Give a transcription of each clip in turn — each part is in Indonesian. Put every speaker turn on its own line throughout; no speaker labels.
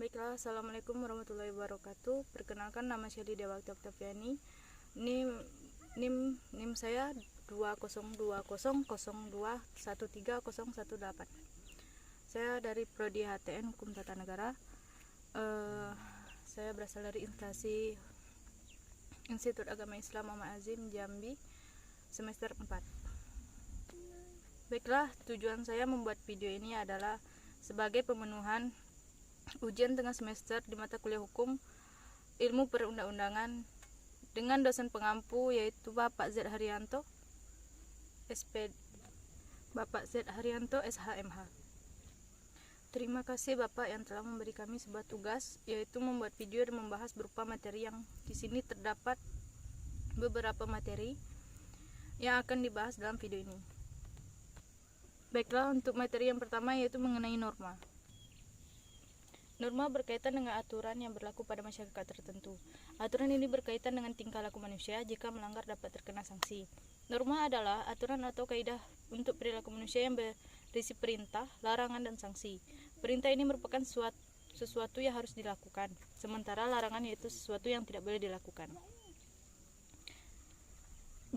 Baiklah, Assalamualaikum warahmatullahi wabarakatuh. Perkenalkan, nama Shelly Dewakti Oktaviani. NIM saya 202002130118. Saya dari Prodi HTN Hukum Tata Negara. Saya berasal dari Institut Agama Islam Muhammad Azim Jambi, semester 4. Baiklah, tujuan saya membuat video ini adalah sebagai pemenuhan ujian tengah semester di mata kuliah hukum ilmu perundang-undangan dengan dosen pengampu yaitu Bapak Z Haryanto SHMH. Terima kasih Bapak yang telah memberi kami sebuah tugas, yaitu membuat video dan membahas berupa materi yang di sini terdapat beberapa materi yang akan dibahas dalam video ini. Baiklah, untuk materi yang pertama yaitu mengenai norma. Norma berkaitan dengan aturan yang berlaku pada masyarakat tertentu. Aturan ini berkaitan dengan tingkah laku manusia, jika melanggar dapat terkena sanksi. Norma adalah aturan atau kaidah untuk perilaku manusia yang berisi perintah, larangan, dan sanksi. Perintah ini merupakan sesuatu yang harus dilakukan, sementara larangan yaitu sesuatu yang tidak boleh dilakukan.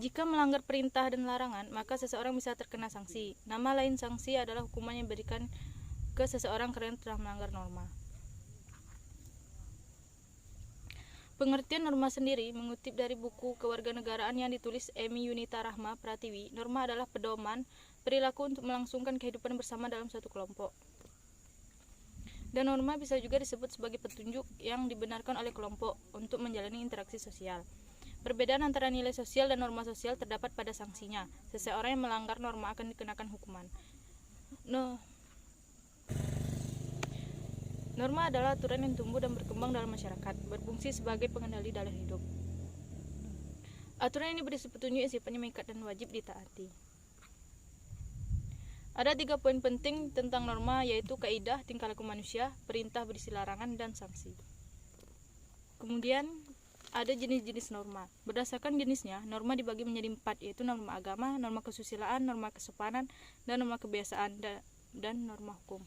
Jika melanggar perintah dan larangan, maka seseorang bisa terkena sanksi. Nama lain sanksi adalah hukuman yang diberikan ke seseorang karena telah melanggar norma. Pengertian norma sendiri mengutip dari buku Kewarganegaraan yang ditulis Emi Yunita Rahma Pratiwi. Norma adalah pedoman perilaku untuk melangsungkan kehidupan bersama dalam suatu kelompok. Dan norma bisa juga disebut sebagai petunjuk yang dibenarkan oleh kelompok untuk menjalani interaksi sosial. Perbedaan antara nilai sosial dan norma sosial terdapat pada sanksinya. Seseorang yang melanggar norma akan dikenakan hukuman. Norma adalah aturan yang tumbuh dan berkembang dalam masyarakat, berfungsi sebagai pengendali dalam hidup. Aturan ini berisi petunjuk yang sifatnya mengikat dan wajib ditaati. Ada 3 poin penting tentang norma, yaitu kaidah, tingkah laku manusia, perintah berisi larangan, dan sanksi. Kemudian ada jenis-jenis norma. Berdasarkan jenisnya, norma dibagi menjadi 4, yaitu norma agama, norma kesusilaan, norma kesopanan, dan norma kebiasaan, dan norma hukum.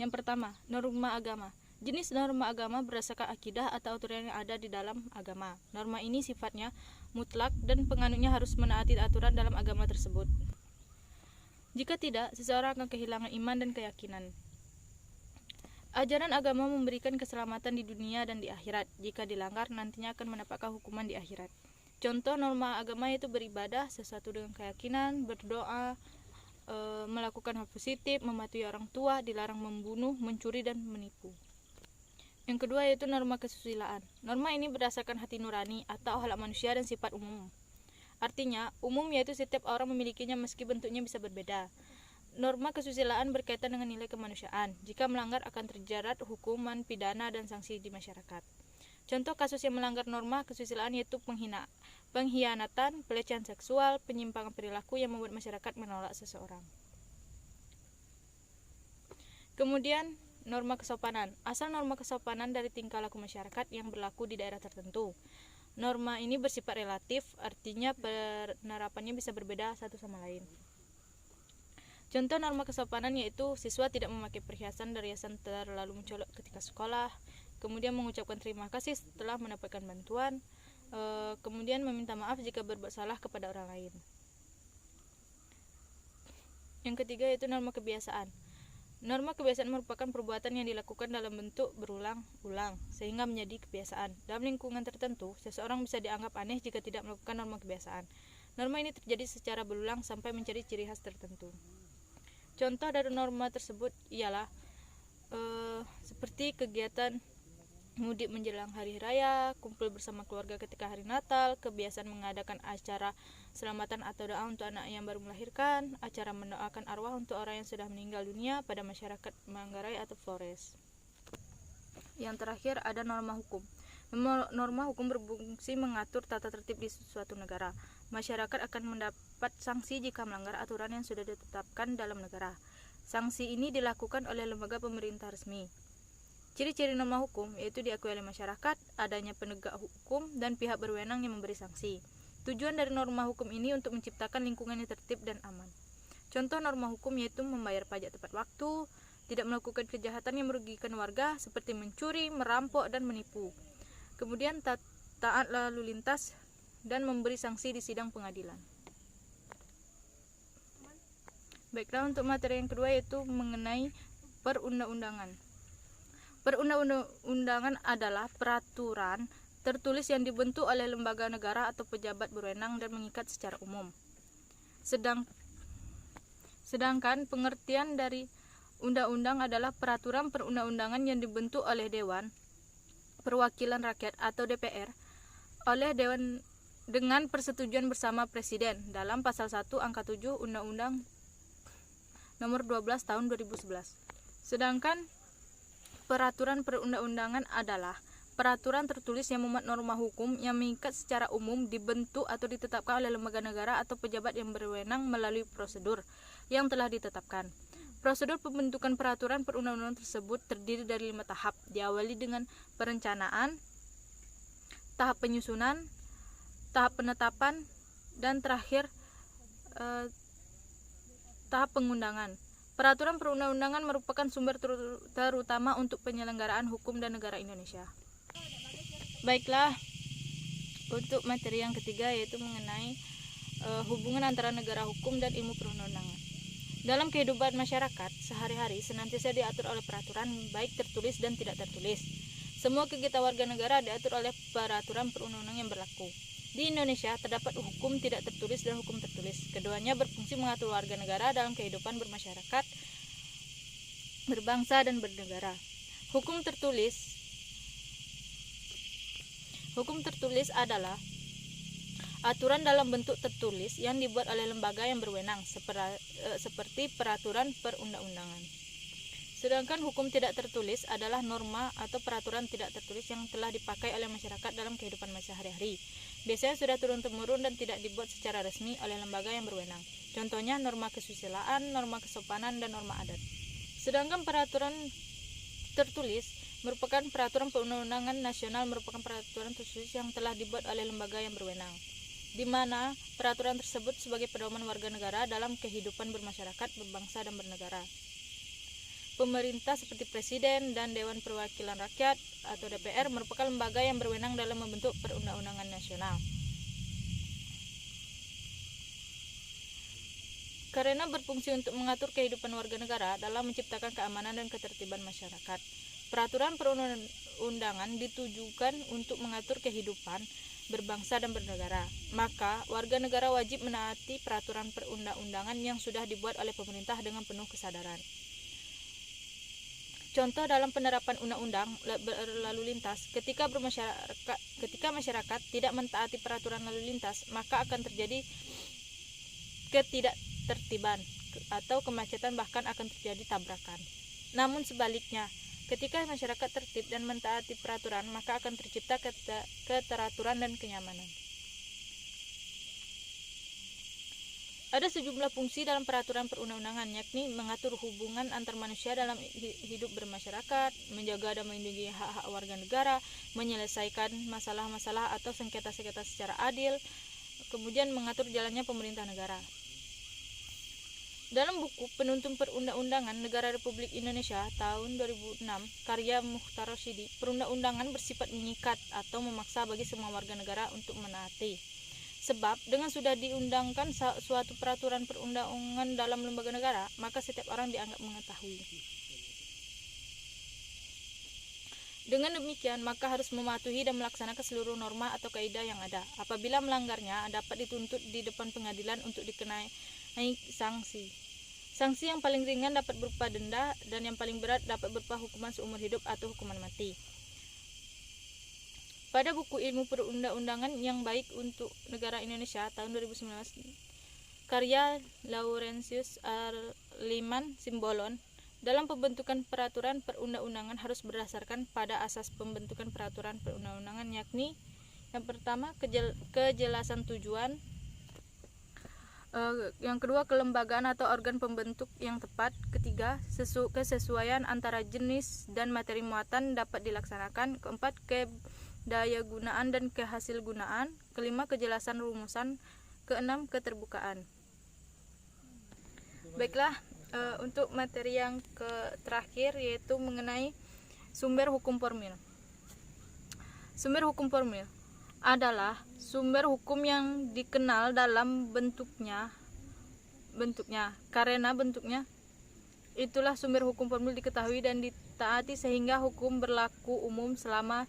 Yang pertama, norma agama. Jenis norma agama berdasarkan akidah atau aturan yang ada di dalam agama. Norma ini sifatnya mutlak dan penganutnya harus menaati aturan dalam agama tersebut. Jika tidak, seseorang akan kehilangan iman dan keyakinan. Ajaran agama memberikan keselamatan di dunia dan di akhirat. Jika dilanggar, nantinya akan mendapatkan hukuman di akhirat. Contoh norma agama yaitu beribadah, sesuatu dengan keyakinan, berdoa, melakukan hal positif, mematuhi orang tua, dilarang membunuh, mencuri, dan menipu. Yang kedua yaitu norma kesusilaan. Norma ini berdasarkan hati nurani atau akhlak manusia dan sifat umum. Artinya, umum yaitu setiap orang memilikinya meski bentuknya bisa berbeda. Norma kesusilaan berkaitan dengan nilai kemanusiaan. Jika melanggar akan terjerat hukuman pidana dan sanksi di masyarakat. Contoh kasus yang melanggar norma kesusilaan yaitu pengkhianatan, pelecehan seksual, penyimpangan perilaku yang membuat masyarakat menolak seseorang. Kemudian, norma kesopanan. Asal norma kesopanan dari tingkah laku masyarakat yang berlaku di daerah tertentu. Norma ini bersifat relatif, artinya penerapannya bisa berbeda satu sama lain. Contoh norma kesopanan yaitu siswa tidak memakai perhiasan dan riasan terlalu mencolok ketika sekolah, kemudian mengucapkan terima kasih setelah mendapatkan bantuan, kemudian meminta maaf jika berbuat salah kepada orang lain. Yang ketiga yaitu norma kebiasaan. Norma kebiasaan merupakan perbuatan yang dilakukan dalam bentuk berulang-ulang sehingga menjadi kebiasaan. Dalam lingkungan tertentu, seseorang bisa dianggap aneh jika tidak melakukan norma kebiasaan. Norma ini terjadi secara berulang sampai menjadi ciri khas tertentu. Contoh dari norma tersebut ialah seperti kegiatan mudik menjelang hari raya, kumpul bersama keluarga ketika hari Natal, kebiasaan mengadakan acara selamatan atau doa untuk anak yang baru melahirkan, acara mendoakan arwah untuk orang yang sudah meninggal dunia pada masyarakat Manggarai atau Flores. Yang terakhir ada norma hukum. Norma hukum berfungsi mengatur tata tertib di suatu negara. Masyarakat akan mendapat sanksi jika melanggar aturan yang sudah ditetapkan dalam negara. Sanksi ini dilakukan oleh lembaga pemerintah resmi. Ciri-ciri norma hukum yaitu diakui oleh masyarakat, adanya penegak hukum, dan pihak berwenang yang memberi sanksi. Tujuan dari norma hukum ini untuk menciptakan lingkungan yang tertib dan aman. Contoh norma hukum yaitu membayar pajak tepat waktu, tidak melakukan kejahatan yang merugikan warga seperti mencuri, merampok, dan menipu. Kemudian taat lalu lintas dan memberi sanksi di sidang pengadilan. Baiklah, untuk materi yang kedua yaitu mengenai perundang-undangan. Perundang-undangan adalah peraturan tertulis yang dibentuk oleh lembaga negara atau pejabat berwenang dan mengikat secara umum. Sedangkan pengertian dari undang-undang adalah peraturan perundang-undangan yang dibentuk oleh Dewan Perwakilan Rakyat atau DPR oleh Dewan dengan persetujuan bersama Presiden dalam pasal 1 angka 7 Undang-Undang Nomor 12 Tahun 2011. Sedangkan peraturan perundang-undangan adalah peraturan tertulis yang memuat norma hukum yang mengikat secara umum, dibentuk atau ditetapkan oleh lembaga negara atau pejabat yang berwenang melalui prosedur yang telah ditetapkan. Prosedur pembentukan peraturan perundang-undangan tersebut terdiri dari 5 tahap, diawali dengan perencanaan, tahap penyusunan, tahap penetapan, dan terakhir tahap pengundangan. Peraturan perundang-undangan merupakan sumber terutama untuk penyelenggaraan hukum dan negara Indonesia. Baiklah, untuk materi yang ketiga yaitu mengenai hubungan antara negara hukum dan ilmu perundang-undangan. Dalam kehidupan masyarakat sehari-hari senantiasa diatur oleh peraturan baik tertulis dan tidak tertulis. Semua kegiatan warga negara diatur oleh peraturan perundang-undangan yang berlaku. Di Indonesia terdapat hukum tidak tertulis dan hukum tertulis. Keduanya berfungsi mengatur warga negara dalam kehidupan bermasyarakat, berbangsa, dan bernegara. Hukum tertulis adalah aturan dalam bentuk tertulis yang dibuat oleh lembaga yang berwenang seperti peraturan perundang-undangan. Sedangkan hukum tidak tertulis adalah norma atau peraturan tidak tertulis yang telah dipakai oleh masyarakat dalam kehidupan sehari-hari. Biasanya sudah turun-temurun dan tidak dibuat secara resmi oleh lembaga yang berwenang. Contohnya norma kesusilaan, norma kesopanan, dan norma adat. Sedangkan peraturan tertulis merupakan peraturan perundang-undangan nasional, merupakan peraturan tertulis yang telah dibuat oleh lembaga yang berwenang, di mana peraturan tersebut sebagai pedoman warga negara dalam kehidupan bermasyarakat, berbangsa, dan bernegara. Pemerintah seperti Presiden dan Dewan Perwakilan Rakyat atau DPR merupakan lembaga yang berwenang dalam membentuk perundang-undangan nasional. Karena berfungsi untuk mengatur kehidupan warga negara dalam menciptakan keamanan dan ketertiban masyarakat. Peraturan perundang-undangan ditujukan untuk mengatur kehidupan berbangsa dan bernegara. Maka, warga negara wajib menaati peraturan perundang-undangan yang sudah dibuat oleh pemerintah dengan penuh kesadaran. Contoh dalam penerapan undang-undang lalu lintas, ketika masyarakat tidak mentaati peraturan lalu lintas, maka akan terjadi ketidaktertiban atau kemacetan, bahkan akan terjadi tabrakan. Namun sebaliknya, ketika masyarakat tertib dan mentaati peraturan, maka akan tercipta keteraturan dan kenyamanan. Ada sejumlah fungsi dalam peraturan perundang-undangan, yakni mengatur hubungan antar manusia dalam hidup bermasyarakat, menjaga dan melindungi hak-hak warga negara, menyelesaikan masalah-masalah atau sengketa-sengketa secara adil, kemudian mengatur jalannya pemerintah negara. Dalam buku Penuntun Perundang-undangan Negara Republik Indonesia tahun 2006, karya Muchtar Roshidi, perundang-undangan bersifat mengikat atau memaksa bagi semua warga negara untuk menaati. Sebab dengan sudah diundangkan suatu peraturan perundang-undangan dalam lembaga negara, maka setiap orang dianggap mengetahui. Dengan demikian, maka harus mematuhi dan melaksanakan seluruh norma atau kaidah yang ada. Apabila melanggarnya, dapat dituntut di depan pengadilan untuk dikenai sanksi. Sanksi yang paling ringan dapat berupa denda, dan yang paling berat dapat berupa hukuman seumur hidup atau hukuman mati. Pada buku Ilmu Perundang-undangan yang Baik untuk Negara Indonesia tahun 2019, karya Laurentius Arliman Simbolon, dalam pembentukan peraturan perundang-undangan harus berdasarkan pada asas pembentukan peraturan perundang-undangan, yakni yang pertama kejelasan tujuan, yang kedua kelembagaan atau organ pembentuk yang tepat, ketiga kesesuaian antara jenis dan materi muatan dapat dilaksanakan, keempat daya gunaan dan kehasil gunaan, kelima kejelasan rumusan, keenam keterbukaan. Baiklah, Untuk materi yang terakhir yaitu mengenai sumber hukum formil. Sumber hukum formil adalah sumber hukum yang dikenal dalam bentuknya karena bentuknya itulah sumber hukum formil diketahui dan ditaati sehingga hukum berlaku umum selama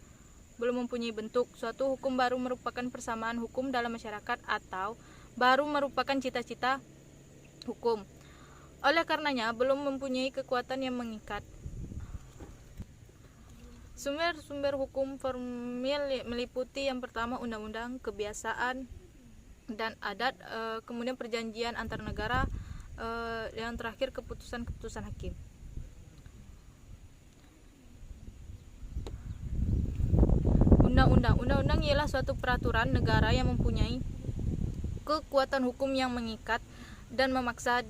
belum mempunyai bentuk. Suatu hukum baru merupakan persamaan hukum dalam masyarakat atau baru merupakan cita-cita hukum. Oleh karenanya belum mempunyai kekuatan yang mengikat. Sumber-sumber hukum formil meliputi yang pertama undang-undang, kebiasaan dan adat, kemudian perjanjian antar negara, yang terakhir keputusan-keputusan hakim. Undang-undang ialah suatu peraturan negara yang mempunyai kekuatan hukum yang mengikat dan memaksa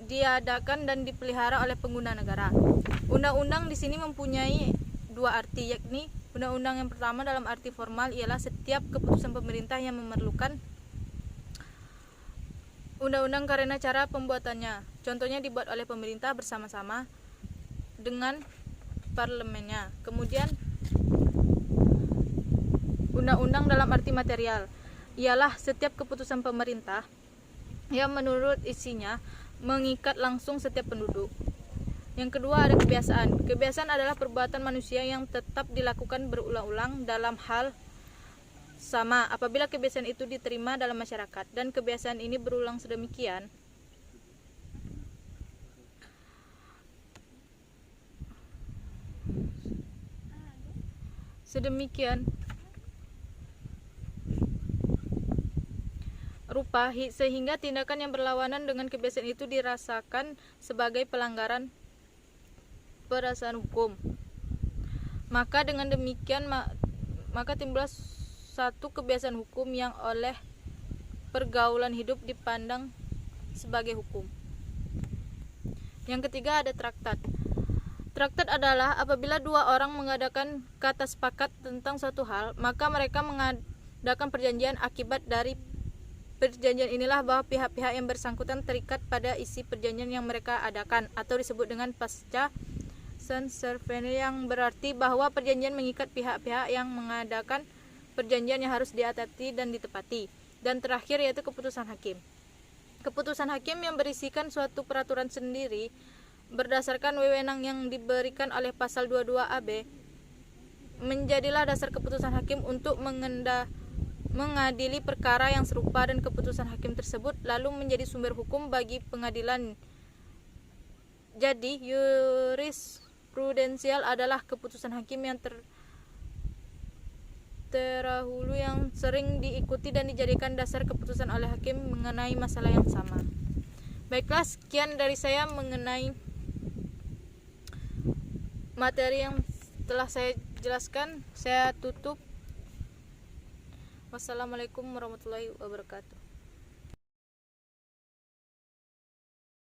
diadakan dan dipelihara oleh pengguna negara. Undang-undang di sini mempunyai dua arti, yakni undang-undang yang pertama dalam arti formal ialah setiap keputusan pemerintah yang memerlukan undang-undang karena cara pembuatannya. Contohnya dibuat oleh pemerintah bersama-sama dengan parlemennya. Kemudian undang-undang dalam arti material ialah setiap keputusan pemerintah yang menurut isinya mengikat langsung setiap penduduk. Yang kedua ada kebiasaan. Kebiasaan adalah perbuatan manusia yang tetap dilakukan berulang-ulang dalam hal sama apabila kebiasaan itu diterima dalam masyarakat dan kebiasaan ini berulang sedemikian rupa sehingga tindakan yang berlawanan dengan kebiasaan itu dirasakan sebagai pelanggaran perasaan hukum. Maka dengan demikian maka timbullah satu kebiasaan hukum yang oleh pergaulan hidup dipandang sebagai hukum. Yang ketiga ada traktat. Traktat adalah apabila dua orang mengadakan kata sepakat tentang suatu hal, maka mereka mengadakan perjanjian. Akibat dari perjanjian inilah bahwa pihak-pihak yang bersangkutan terikat pada isi perjanjian yang mereka adakan, atau disebut dengan pasca serventi, yang berarti bahwa perjanjian mengikat pihak-pihak yang mengadakan perjanjian yang harus diatati dan ditepati. Dan terakhir yaitu keputusan hakim. Keputusan hakim yang berisikan suatu peraturan sendiri berdasarkan wewenang yang diberikan oleh pasal 22 AB menjadilah dasar keputusan hakim untuk mengadili perkara yang serupa, dan keputusan hakim tersebut lalu menjadi sumber hukum bagi pengadilan. Jadi jurisprudensial adalah keputusan hakim yang terdahulu yang sering diikuti dan dijadikan dasar keputusan oleh hakim mengenai masalah yang sama. Baiklah, sekian dari saya mengenai materi yang telah saya jelaskan. Saya tutup. Wassalamualaikum warahmatullahi wabarakatuh.